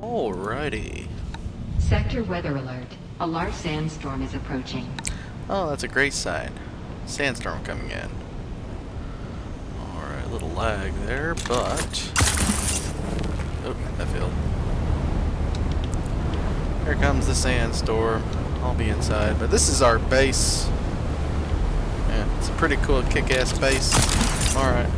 Alrighty. Sector weather alert. A large sandstorm is approaching. Oh, that's a great sign. Sandstorm coming in. Alright, a little lag there, but... Oh, that failed. Here comes the sandstorm. I'll be inside, but this is our base. Yeah, it's a pretty cool kick-ass base. Alright.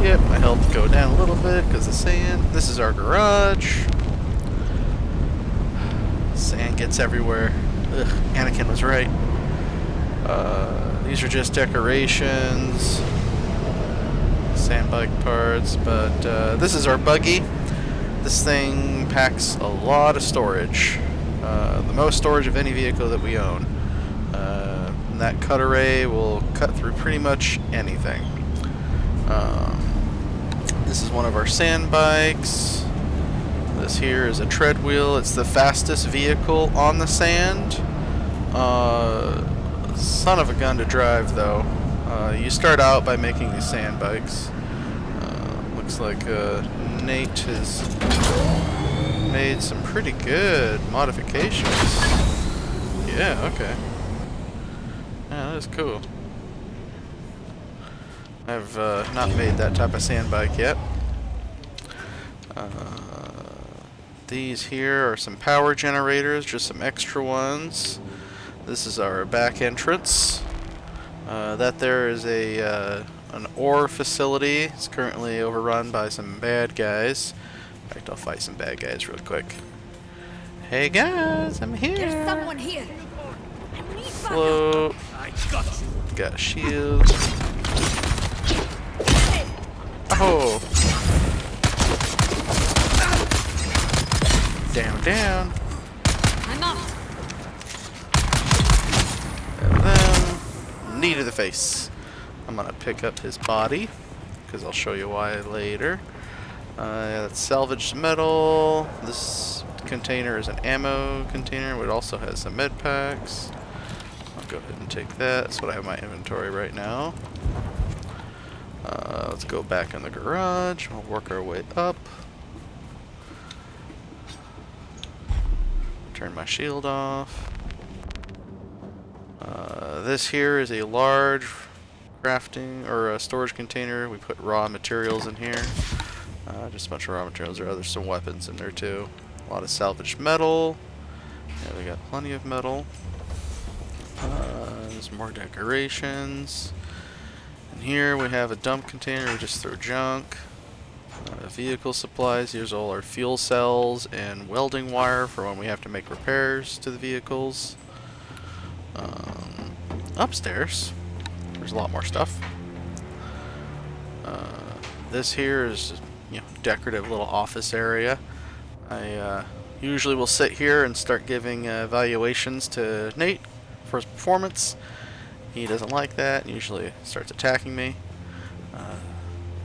Yep, my health go down a little bit because of sand. This is our garage. Sand gets everywhere. Ugh, Anakin was right. These are just decorations. Sand bike parts, but this is our buggy. This thing packs a lot of storage. The most storage of any vehicle that we own. And that cut array will cut through pretty much anything. This is one of our sand bikes. This here is a tread wheel. It's the fastest vehicle on the sand. Son of a gun to drive, though. You start out by making these sand bikes. Looks like Nate has made some pretty good modifications. Yeah, okay. Yeah, that is cool. I've not made that type of sand bike yet. These here are some power generators, just some extra ones. This is our back entrance. That there is an ore facility. It's currently overrun by some bad guys. In fact, I'll fight some bad guys real quick. Hey guys, I'm here. There's someone here. I need Float. Got a shield. Oh. Down. I'm up. And then, knee to the face. I'm gonna pick up his body, because I'll show you why later. Yeah, that's salvaged metal. This container is an ammo container. It also has some med packs. I'll go ahead and take that. That's what I have in my inventory right now. Let's go back in the garage. We'll work our way up. Turn my shield off. This here is a large crafting or a storage container. We put raw materials in here. Just a bunch of raw materials. There's some weapons in there too. A lot of salvaged metal. Yeah, we got plenty of metal. There's more decorations. And here we have a dump container. We just throw junk. Vehicle supplies. Here's all our fuel cells and welding wire for when we have to make repairs to the vehicles. Upstairs, there's a lot more stuff. This here is, decorative little office area. I usually will sit here and start giving evaluations to Nate for his performance. He doesn't like that. Usually starts attacking me.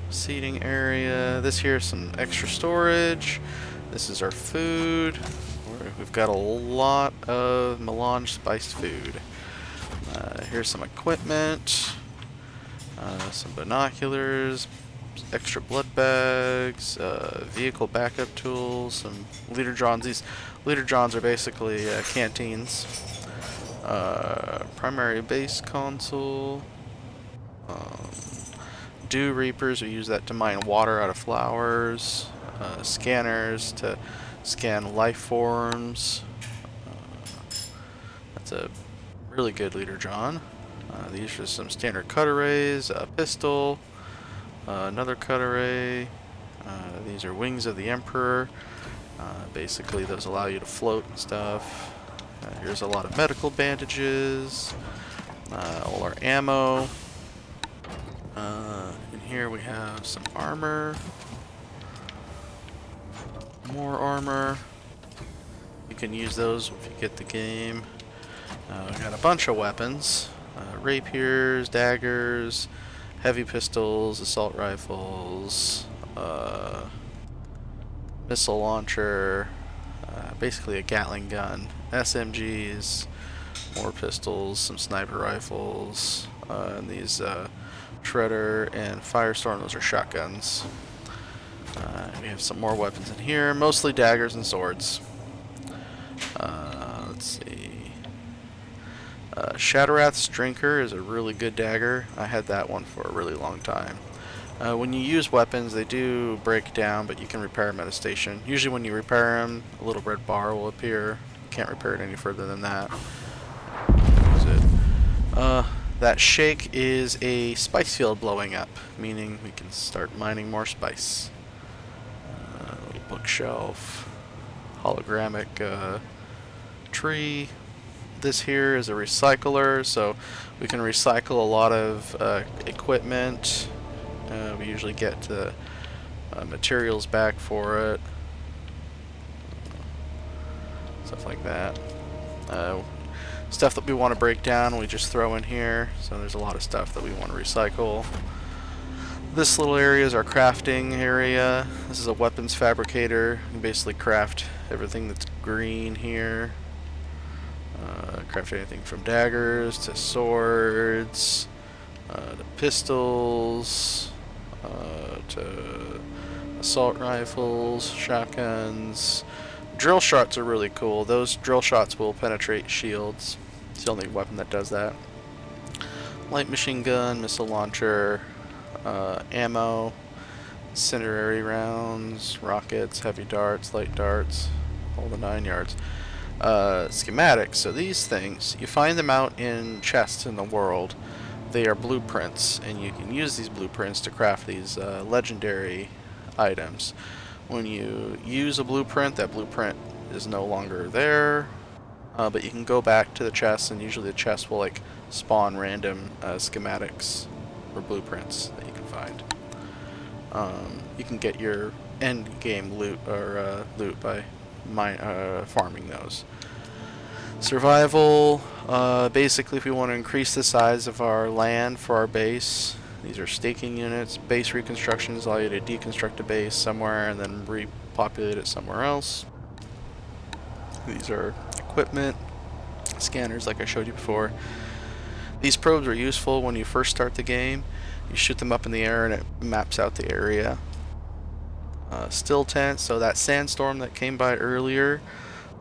Seating area. This here is some extra storage. This is our food. We've got a lot of melange spiced food. Here's some equipment. Some binoculars. Extra blood bags. Vehicle backup tools. Some liter johns. These liter johns are basically canteens. Primary base console. Dew reapers, we use that to mine water out of flowers. Scanners to scan life forms. That's a really good leader, John. These are some standard cut arrays, a pistol, another cut array. These are wings of the Emperor. Basically, those allow you to float and stuff. Here's a lot of medical bandages, all our ammo. In here we have some armor, more armor. You can use those if you get the game. We got a bunch of weapons, rapiers, daggers, heavy pistols, assault rifles, missile launcher, basically a Gatling gun, SMGs, more pistols, some sniper rifles, and these Shredder and Firestorm, those are shotguns. We have some more weapons in here, mostly daggers and swords. Let's see. Shatarath's Drinker is a really good dagger. I had that one for a really long time. When you use weapons, they do break down, but you can repair them at a station. Usually when you repair them, a little red bar will appear. You can't repair it any further than that. That's it. That shake is a spice field blowing up, meaning we can start mining more spice. Little bookshelf, hologramic tree. This here is a recycler, so we can recycle a lot of equipment. We usually get the materials back for it, stuff like that. Stuff that we want to break down, we just throw in here. So there's a lot of stuff that we want to recycle. This little area is our crafting area. This is a weapons fabricator. You can basically craft everything that's green here. Craft anything from daggers to swords, to pistols, to assault rifles, shotguns. Drill shots are really cool. Those drill shots will penetrate shields. It's the only weapon that does that. Light machine gun, missile launcher, ammo, incendiary rounds, rockets, heavy darts, light darts, all the 9 yards. Schematics. So these things, you find them out in chests in the world. They are blueprints, and you can use these blueprints to craft these legendary items. When you use a blueprint, that blueprint is no longer there, but you can go back to the chest, and usually the chest will like spawn random schematics or blueprints that you can find. You can get your end game loot or loot by farming those. Survival, basically if we want to increase the size of our land for our base, these are staking units. Base reconstructions allow you to deconstruct a base somewhere and then repopulate it somewhere else. These are equipment, scanners like I showed you before. These probes are useful when you first start the game. You shoot them up in the air and it maps out the area. Still tent, so that sandstorm that came by earlier,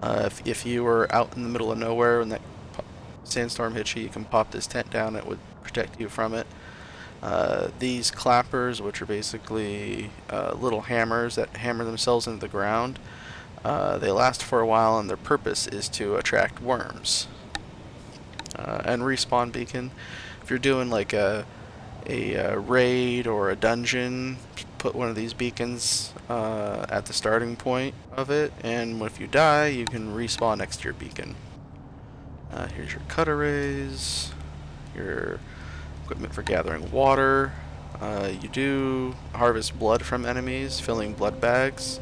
if you were out in the middle of nowhere and that sandstorm hits you, you can pop this tent down. It would protect you from it. These clappers, which are basically little hammers that hammer themselves into the ground, they last for a while, and their purpose is to attract worms. And respawn beacon, if you're doing like a raid or a dungeon, put one of these beacons at the starting point of it, and if you die, you can respawn next to your beacon. Here's your cut arrays, your equipment for gathering water. You do harvest blood from enemies, filling blood bags,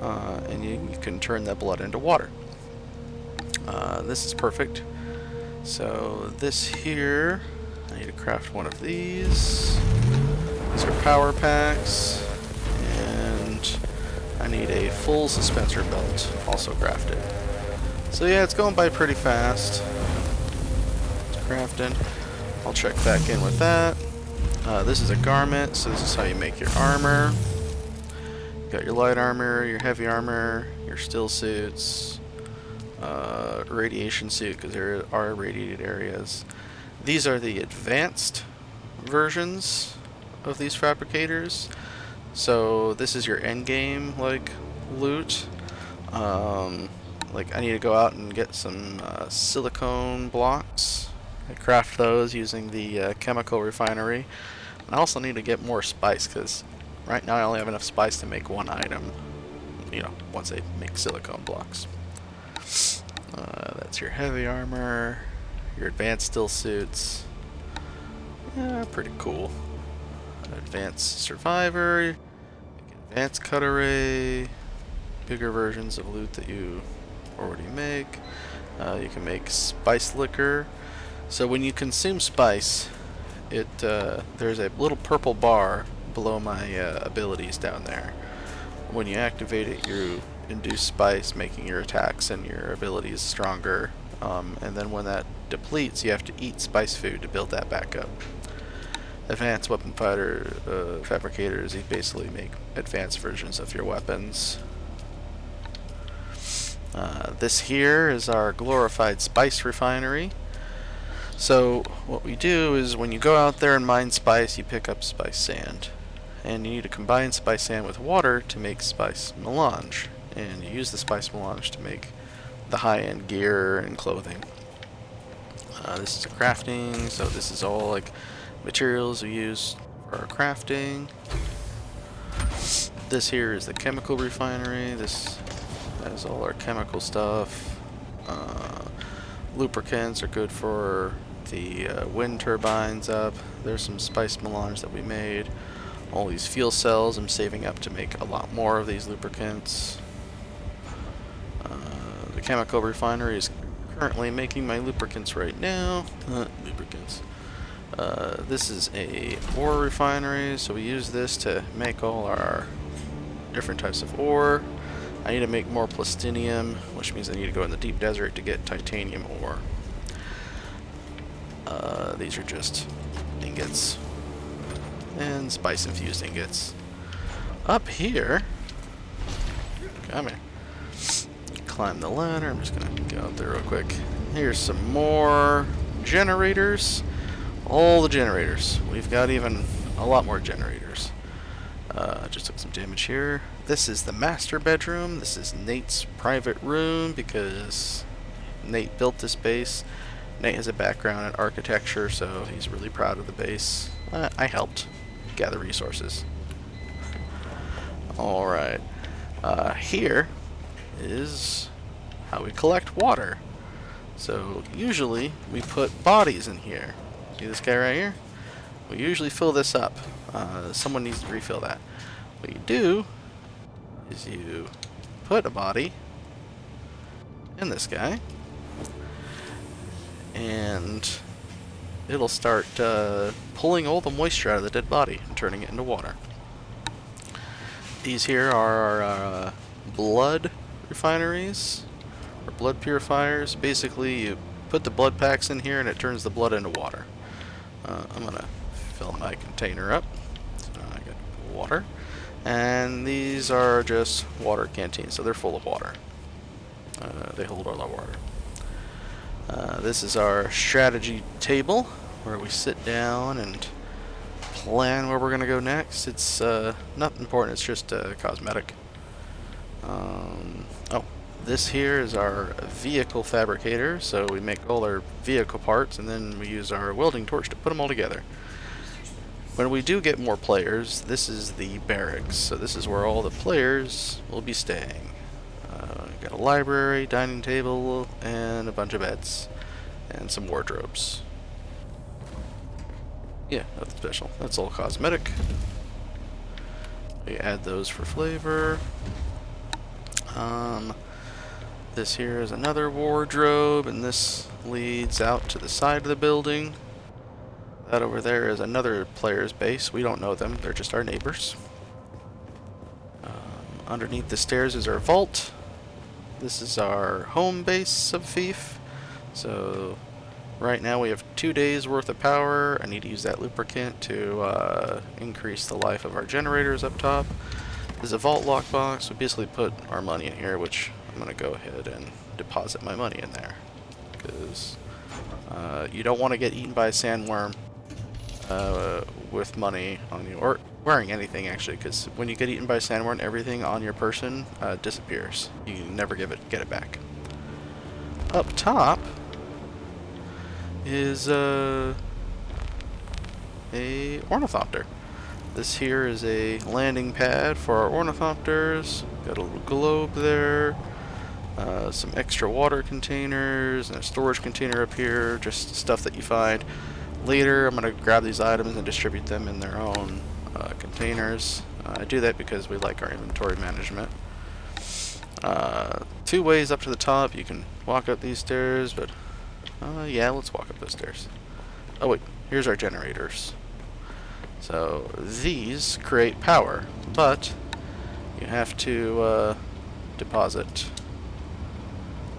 and you can turn that blood into water. This is perfect. So this here, I need to craft one of these. These are power packs, and I need a full dispenser belt, also crafted. So yeah, it's going by pretty fast. It's crafting. I'll check back in with that. This is a garment, so this is how you make your armor. You got your light armor, your heavy armor, your still suits, radiation suit, because there are radiated areas. These are the advanced versions of these fabricators. So this is your end game like loot. Like I need to go out and get some silicone blocks. I craft those using the chemical refinery. And I also need to get more spice, because right now I only have enough spice to make one item, you know, once I make silicone blocks. That's your heavy armor, your advanced still suits. Yeah, pretty cool. Advanced survivor, advanced cut array, bigger versions of loot that you already make. You can make spice liquor. So when you consume spice, there's a little purple bar below my abilities down there. When you activate it, you induce spice, making your attacks and your abilities stronger. And then when that depletes, you have to eat spice food to build that back up. advanced weapon fighter fabricators. They basically make advanced versions of your weapons. This here is our glorified spice refinery. So what we do is when you go out there and mine spice, you pick up spice sand. And you need to combine spice sand with water to make spice melange. And you use the spice melange to make the high-end gear and clothing. This is a crafting, so this is all like materials we use for our crafting. This here is the chemical refinery. This has all our chemical stuff. Lubricants are good for the wind turbines up. There's some spice melange that we made. All these fuel cells I'm saving up to make a lot more of these lubricants. The chemical refinery is currently making my lubricants right now. Lubricants. This is a ore refinery, so we use this to make all our different types of ore. I need to make more plastinium, which means I need to go in the deep desert to get titanium ore. These are just ingots and spice infused ingots. Up here, come here. Climb the ladder. I'm just gonna go out there real quick. Here's some more generators. All the generators. We've got even a lot more generators. Just took some damage here. This is the master bedroom. This is Nate's private room because Nate built this base. Nate has a background in architecture, so he's really proud of the base. I helped gather resources. Alright. Here is how we collect water. So usually we put bodies in here. See this guy right here? We usually fill this up. Someone needs to refill that. What you do is you put a body in this guy, and it'll start pulling all the moisture out of the dead body and turning it into water. These here are our blood refineries, or blood purifiers. Basically, you put the blood packs in here and it turns the blood into water. I'm going to fill my container up. So now I got water. And these are just water canteens, so they're full of water. They hold all our water. This is our strategy table, where we sit down and plan where we're going to go next. It's not important, it's just cosmetic. Oh, this here is our vehicle fabricator, so we make all our vehicle parts and then we use our welding torch to put them all together. When we do get more players, this is the barracks, so this is where all the players will be staying. Got a library, dining table, and a bunch of beds, and some wardrobes. Yeah, nothing special. That's all cosmetic. We add those for flavor. This here is another wardrobe, and this leads out to the side of the building. That over there is another player's base. We don't know them, they're just our neighbors. Underneath the stairs is our vault. This is our home base of Thief. So right now we have 2 days worth of power. I need to use that lubricant to increase the life of our generators up top. There's a vault lockbox. We basically put our money in here, which I'm going to go ahead and deposit my money in there. Because you don't want to get eaten by a sandworm with money on you, or wearing anything actually, because when you get eaten by a sandworm, everything on your person disappears. You never get it back. Up top is a ornithopter. This here is a landing pad for our ornithopters. Got a little globe there. Some extra water containers and a storage container up here. Just stuff that you find. Later, I'm going to grab these items and distribute them in their own containers. I do that because we like our inventory management. 2 ways up to the top. You can walk up these stairs, but yeah, let's walk up those stairs. Oh wait, here's our generators. So these create power, but you have to deposit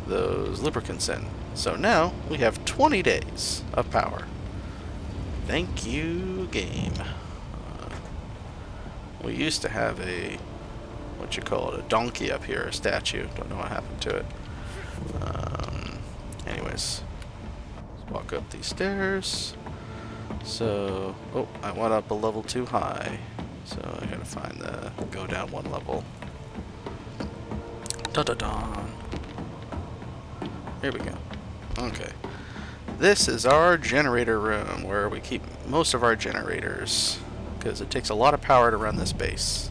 those lubricants in. So now we have 20 days of power. Thank you, game. We used to have a, what you call it, a donkey up here, a statue. Don't know what happened to it. Anyways, let's walk up these stairs. So, oh, I went up a level too high. So I gotta find the, go down one level. Da-da-da. Here we go. Okay. This is our generator room where we keep most of our generators, because it takes a lot of power to run this base.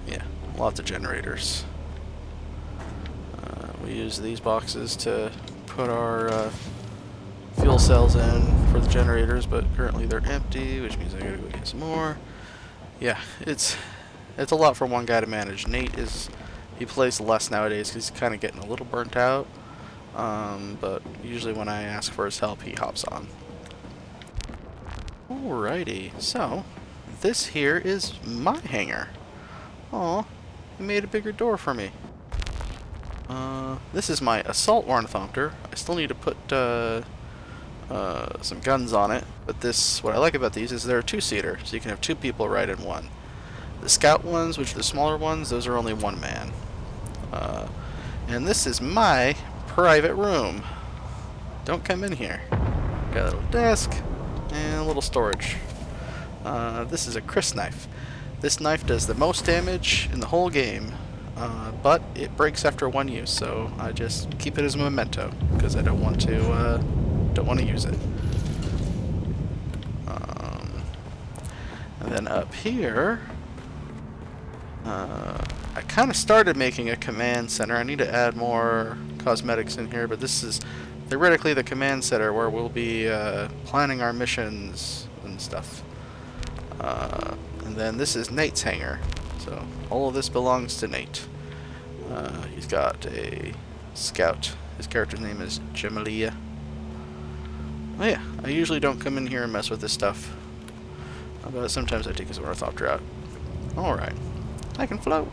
Yeah, lots of generators. We use these boxes to put our fuel cells in for the generators, but currently they're empty, which means I gotta go get some more. Yeah, it's a lot for one guy to manage. Nate he plays less nowadays because he's kind of getting a little burnt out. But usually when I ask for his help, he hops on. Alrighty, so this here is my hangar. Aw, he made a bigger door for me. This is my assault ornithopter. I still need to put some guns on it, but what I like about these is they're a two-seater, so you can have two people ride in one. The scout ones, which are the smaller ones, those are only one man. And this is my private room. Don't come in here. Got a little desk and a little storage. This is a Chris knife. This knife does the most damage in the whole game, but it breaks after one use, so I just keep it as a memento because I don't want to use it. And then up here, I kind of started making a command center. I need to add more cosmetics in here, but this is theoretically the command center where we'll be planning our missions and stuff. And then this is Nate's hangar. So all of this belongs to Nate. He's got a scout. His character's name is Jamalia. Oh yeah, I usually don't come in here and mess with this stuff. But sometimes I take his ornithopter out. Alright. I can float.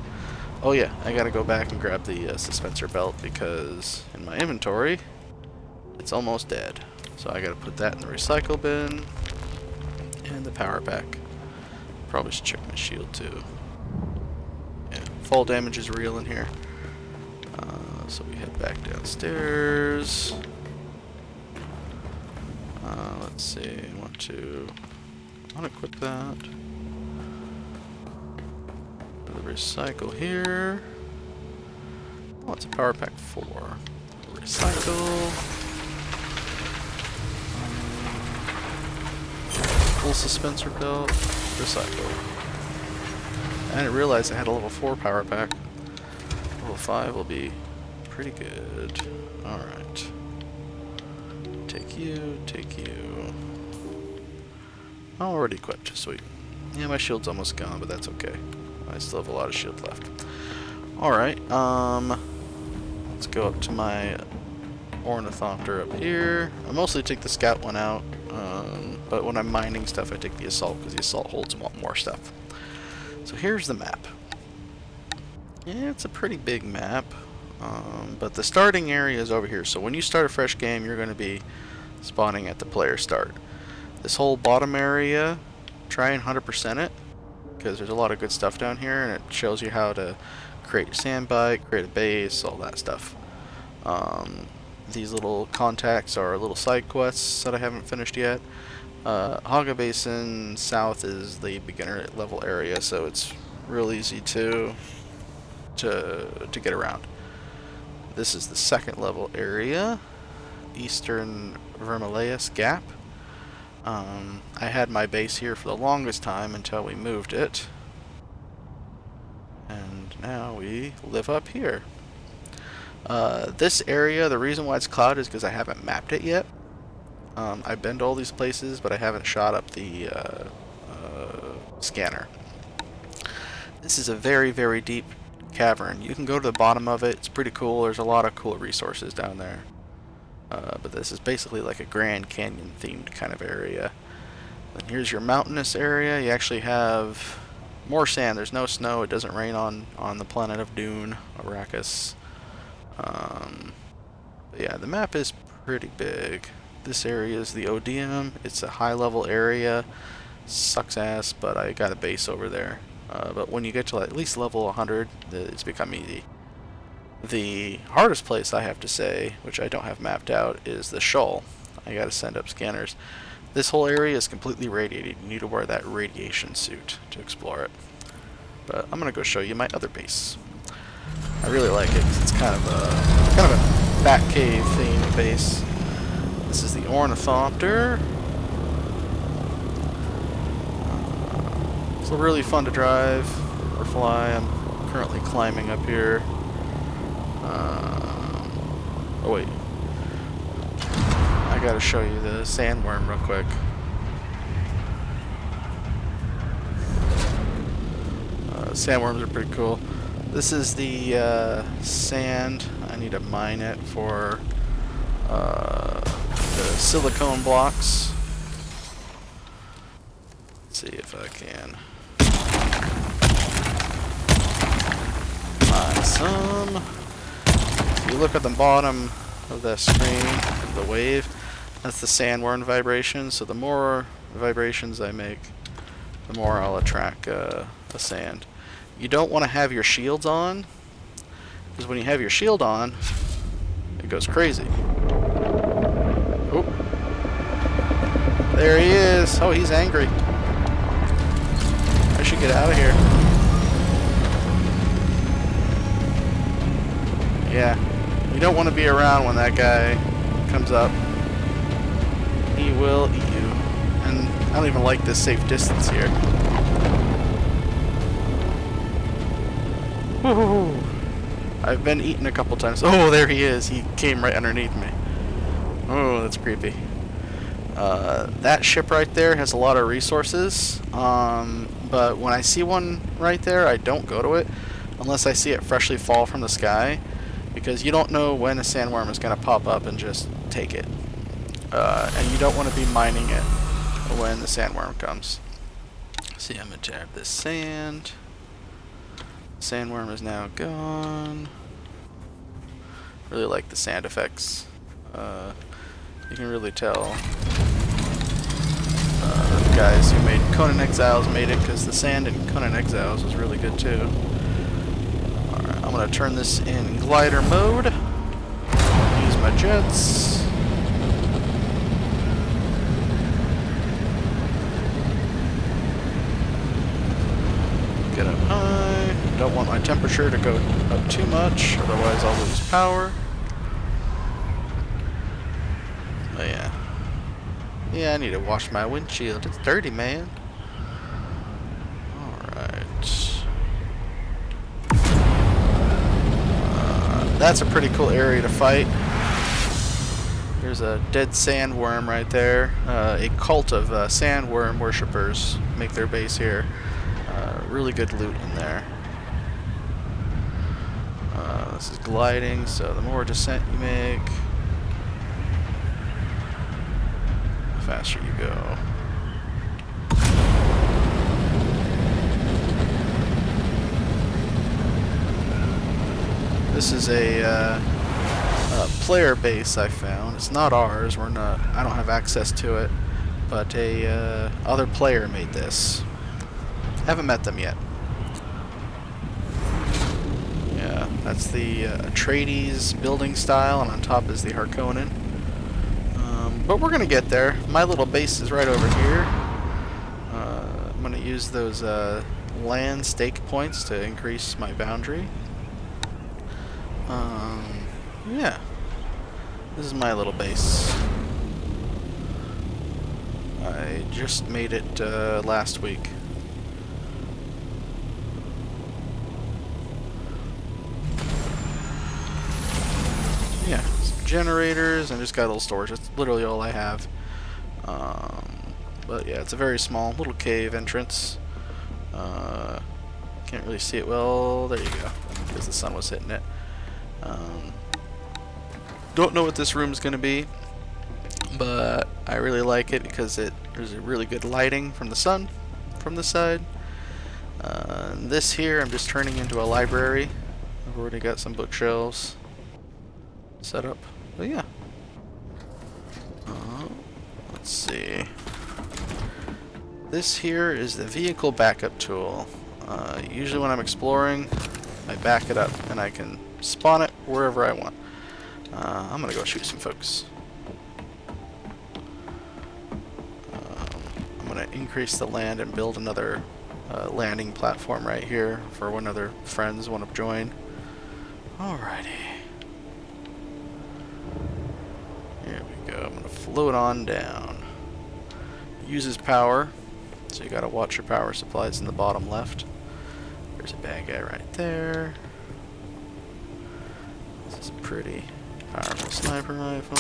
Oh yeah, I gotta go back and grab the suspensor belt because in my inventory it's almost dead. So I gotta put that in the recycle bin and the power pack. Probably should check my shield too. Yeah, fall damage is real in here. So we head back downstairs. Let's see, I want to equip that. The recycle here. Oh, it's a power pack 4. Recycle. Full suspensor belt. Recycle. I didn't realize I had a level 4 power pack. Level 5 will be pretty good. Alright. Take you, take you. Already equipped, sweet. Yeah, my shield's almost gone, but that's okay. I still have a lot of shield left. Alright, let's go up to my ornithopter up here. I mostly take the scout one out, but when I'm mining stuff I take the assault because the assault holds more stuff. So here's the map. Yeah, it's a pretty big map, but the starting area is over here. So when you start a fresh game, you're going to be spawning at the player start. This whole bottom area, try and 100% it, because there's a lot of good stuff down here, and it shows you how to create your sand bike, create a base, all that stuff. These little contacts are little side quests that I haven't finished yet. Haga Basin South is the beginner level area, so it's real easy to get around. This is the second level area, Eastern Vermilius Gap. I had my base here for the longest time until we moved it, and now we live up here. This area, the reason why it's clouded is because I haven't mapped it yet. I've been to all these places, but I haven't shot up the scanner. This is a very, very deep cavern. You can go to the bottom of it. It's pretty cool. There's a lot of cool resources down there. But this is basically like a Grand Canyon themed kind of area. And here's your mountainous area. You actually have more sand. There's no snow. It doesn't rain on the planet of Dune, Arrakis. But yeah, the map is pretty big. This area is the Odeum. It's a high-level area. Sucks ass, but I got a base over there. But when you get to at least level 100, it's become easy. The hardest place, I have to say, which I don't have mapped out, is the Shoal. I gotta send up scanners. This whole area is completely radiated. You need to wear that radiation suit to explore it. But I'm gonna go show you my other base. I really like it because it's kind of a Batcave themed base. This is the Ornithopter. It's really fun to drive or fly. I'm currently climbing up here. Oh wait, I gotta show you the sandworm real quick. Sandworms are pretty cool. This is the sand. I need to mine it for the silicone blocks. Let's see if I can mine some. If you look at the bottom of the screen, the wave, that's the sandworm vibration. So the more vibrations I make, the more I'll attract the sand. You don't want to have your shields on, because when you have your shield on, it goes crazy. Oh, there he is. Oh, he's angry. I should get out of here. Yeah, you don't want to be around when that guy comes up. He will eat you. And I don't even like this safe distance here. Woohoo! I've been eaten a couple times. Oh, there he is. He came right underneath me. Oh, that's creepy. That ship right there has a lot of resources. But when I see one right there, I don't go to it unless I see it freshly fall from the sky, because you don't know when a sandworm is going to pop up and just take it. And you don't want to be mining it when the sandworm comes. See, I'm going to grab this sand. Sandworm is now gone. Really like the sand effects. You can really tell the guys who made Conan Exiles made it, because the sand in Conan Exiles was really good too. Alright, I'm going to turn this in glider mode. Use my jets. Get up high. Don't want my temperature to go up too much, otherwise I'll lose power. Oh yeah. Yeah, I need to wash my windshield. It's dirty, man. Alright. That's a pretty cool area to fight. There's a dead sandworm right there. A cult of sandworm worshippers make their base here. Really good loot in there. This is gliding, so the more descent you make, the faster you go. This is a player base I found. It's not ours. I don't have access to it, but a other player made this. Haven't met them yet. Yeah, that's the Atreides building style, and on top is the Harkonnen. But we're gonna get there. My little base is right over here. I'm gonna use those land stake points to increase my boundary. Yeah, this is my little base. I just made it last week. Yeah, some generators, and just got a little storage. That's literally all I have. But yeah, it's a very small little cave entrance. Can't really see it well. There you go, because the sun was hitting it. Don't know what this room is going to be, but I really like it because there's a really good lighting from the sun from this side. This here I'm just turning into a library. I've already got some bookshelves set up. But yeah. This here is the vehicle backup tool. Usually when I'm exploring, I back it up and I can spawn it wherever I want. I'm gonna go shoot some folks. I'm gonna increase the land and build another landing platform right here for when other friends want to join. Alrighty. Here we go. I'm gonna float on down. Uses power, so you gotta watch your power supplies in the bottom left. There's a bad guy right there. This is a pretty powerful sniper rifle.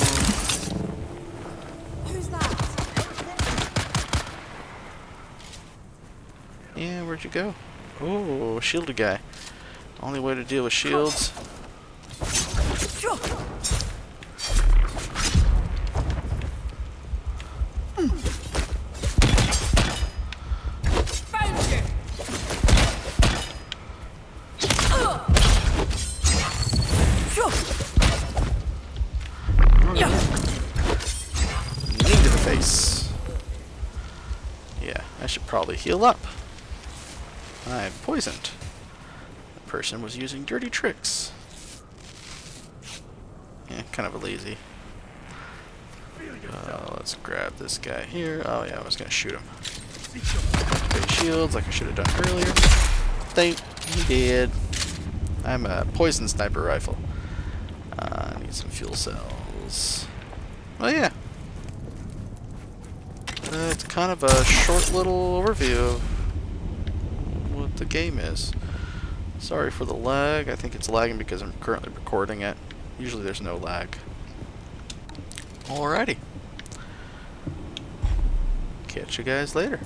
Who's that? Yeah, where'd you go? Oh, shielded guy. Only way to deal with shields. Knee to the face. Yeah, I should probably heal up. I'm poisoned. The person was using dirty tricks. Yeah, kind of a lazy. Let's grab this guy here. Oh yeah, I was gonna shoot him. Activate shields like I should have done earlier. He did. I'm a poison sniper rifle. I need some fuel cells. Oh yeah. It's kind of a short little overview of what the game is. Sorry for the lag. I think it's lagging because I'm currently recording it. Usually there's no lag. Alrighty. Catch you guys later.